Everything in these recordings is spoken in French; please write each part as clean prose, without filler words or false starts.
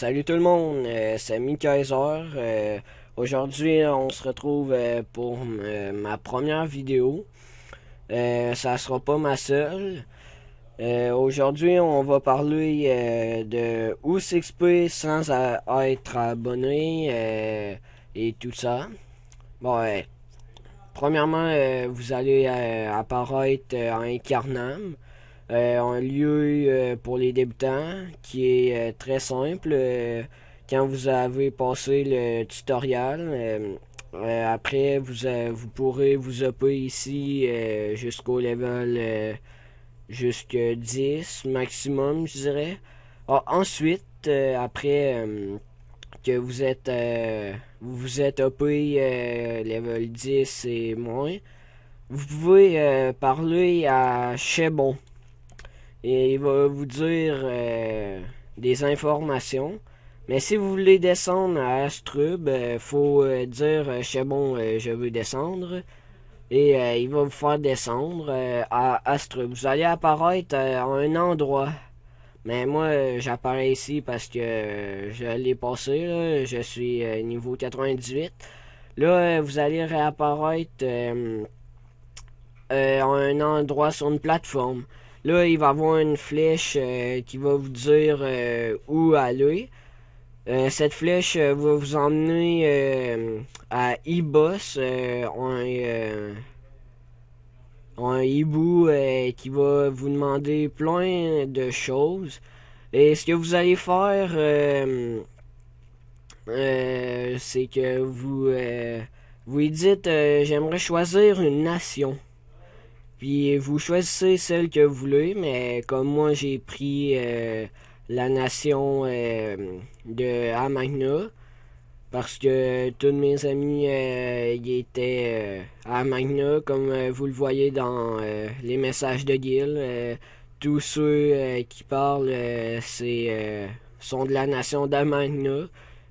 Salut tout le monde, c'est Mikaiser. Aujourd'hui, on se retrouve pour ma première vidéo. Ça sera pas ma seule. Aujourd'hui, on va parler de où s'exprimer sans être abonné et tout ça. Bon, premièrement, vous allez apparaître en Incarnam. Un lieu pour les débutants qui est très simple. Quand vous avez passé le tutoriel, après vous pourrez vous upper ici jusqu'au level jusque 10 maximum, je dirais. Ensuite, après que vous vous êtes upé level 10 et moins, vous pouvez parler à Chebon et il va vous dire des informations. Mais si vous voulez descendre à Astrub, faut dire Chebon, je veux descendre. Et il va vous faire descendre à Astrub. Vous allez apparaître à un endroit. Mais moi, j'apparais ici parce que je l'ai passé. Là. Je suis niveau 98. Là, vous allez réapparaître à un endroit sur une plateforme. Là, il va y avoir une flèche qui va vous dire où aller. Cette flèche va vous emmener à Ibos, un hibou qui va vous demander plein de choses. Et ce que vous allez faire, c'est que vous lui dites j'aimerais choisir une nation. Puis vous choisissez celle que vous voulez, mais comme moi j'ai pris la nation de Amagna, parce que tous mes amis y étaient à Amagna, comme vous le voyez dans les messages de guild. Tous ceux qui parlent sont de la nation d'Amagna,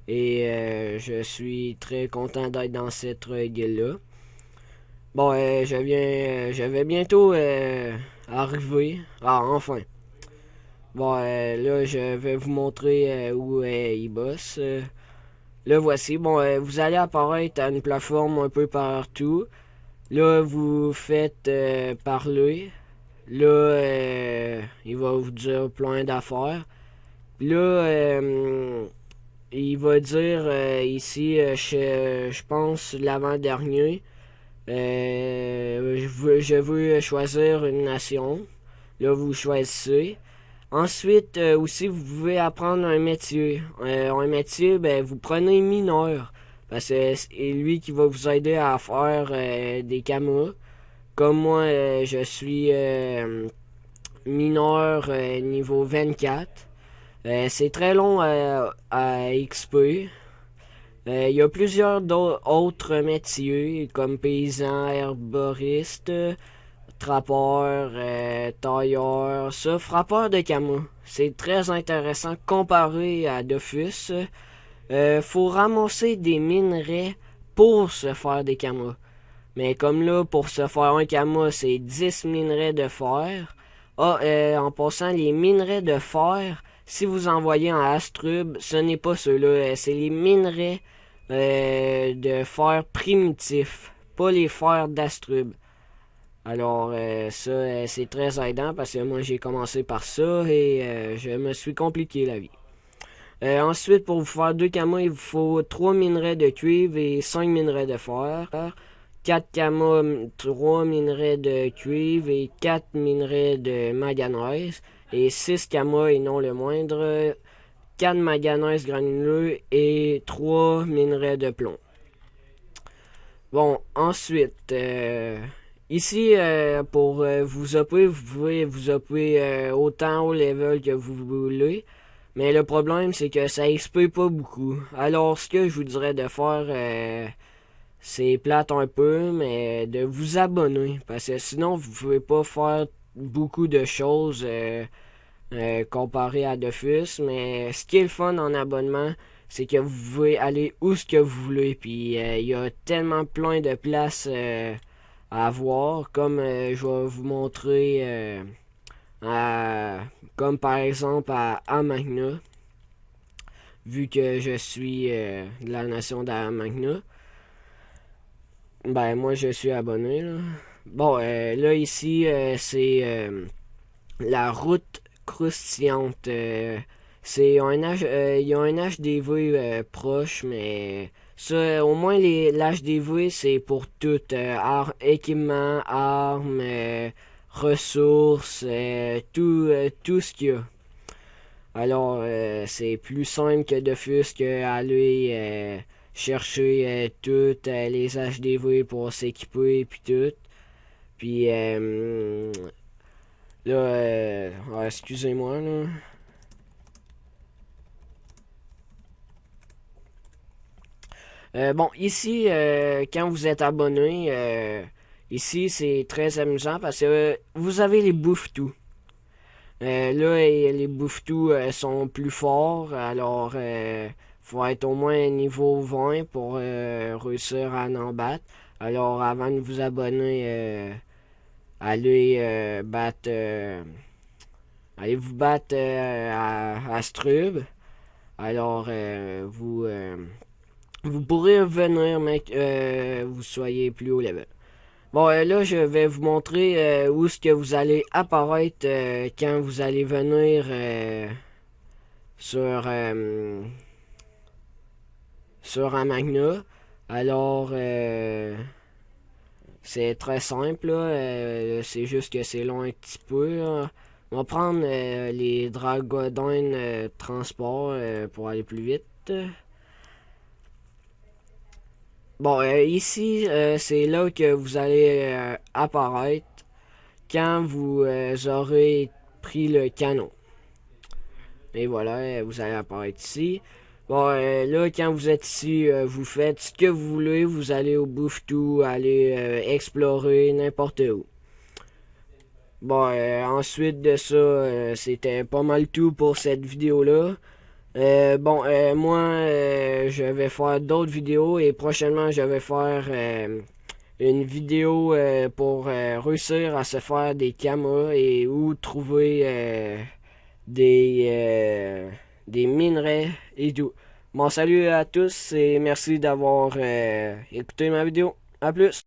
et je suis très content d'être dans cette guilde-là. Bon, je vais bientôt arriver. Ah, enfin. Bon, là, je vais vous montrer où il bosse. Là, voici. Bon, vous allez apparaître à une plateforme un peu partout. Là, vous faites parler. Là, il va vous dire plein d'affaires. Là, il va dire ici, je pense, l'avant-dernier. Je veux choisir une nation. Là, vous choisissez. Ensuite, aussi, vous pouvez apprendre un métier. Un métier, ben, vous prenez mineur. Parce que c'est lui qui va vous aider à faire des camas. Comme moi, je suis mineur niveau 24. C'est très long à XP. Il y a plusieurs autres métiers comme paysan, herboriste, trappeur, tailleur, ça, frappeur de camas. C'est très intéressant comparé à Dofus. Faut ramasser des minerais pour se faire des camas. Mais comme là, pour se faire un camas, c'est 10 minerais de fer. En passant, les minerais de fer, si vous envoyez en Astrub, ce n'est pas ceux-là. C'est les minerais de fer primitif, pas les fers d'Astrub. Alors, ça, c'est très aidant parce que moi, j'ai commencé par ça et je me suis compliqué la vie. Ensuite, pour vous faire deux camas, il vous faut 3 minerais de cuivre et 5 minerais de fer. 4 camas, 3 minerais de cuivre et 4 minerais de manganèse. Et 6 camas, et non le moindre, 4 manganèse granuleux et 3 minerais de plomb. Bon, ensuite, ici, pour vous upper, vous pouvez vous upper autant au level que vous voulez. Mais le problème, c'est que ça XP pas beaucoup. Alors, ce que je vous dirais de faire, c'est plate un peu, mais de vous abonner. Parce que sinon, vous pouvez pas faire beaucoup de choses comparé à Dofus. Mais ce qui est le fun en abonnement, c'est que vous pouvez aller où ce que vous voulez. Puis il y a tellement plein de places à voir. Comme je vais vous montrer, comme par exemple à Amagna. vu que je suis de la nation d'Amagna. Ben, moi, je suis abonné, là. Bon, là, ici, c'est la route croustillante. Il y a un HDV proche, mais ça, au moins, l'HDV, c'est pour tout. Équipement, armes, ressources, tout ce qu'il y a. Alors, c'est plus simple que de fus que aller chercher toutes les HDV pour s'équiper puis tout. Puis là, ouais, excusez-moi là. Bon, ici, quand vous êtes abonné, ici c'est très amusant parce que vous avez les bouffes-tout. Là, les bouffetous sont plus forts, alors faut être au moins niveau 20 pour réussir à en battre. Alors, avant de vous abonner, allez vous battre à Strub. Alors, vous pourrez revenir, mec, vous soyez plus haut level. Bon, là, je vais vous montrer où est-ce que vous allez apparaître quand vous allez venir sur, sur Amagna. Alors, c'est très simple, là. C'est juste que c'est long un petit peu, là. On va prendre les Dragodon transport pour aller plus vite. Bon, ici, c'est là que vous allez apparaître quand vous aurez pris le canon. Et voilà, vous allez apparaître ici. Bon, là, quand vous êtes ici, vous faites ce que vous voulez. Vous allez au Bouffetou, aller explorer n'importe où. Bon, ensuite de ça, c'était pas mal tout pour cette vidéo-là. Bon, moi, je vais faire d'autres vidéos et prochainement, je vais faire une vidéo pour réussir à se faire des camas et où trouver des minerais et tout. Bon, salut à tous et merci d'avoir écouté ma vidéo. À plus!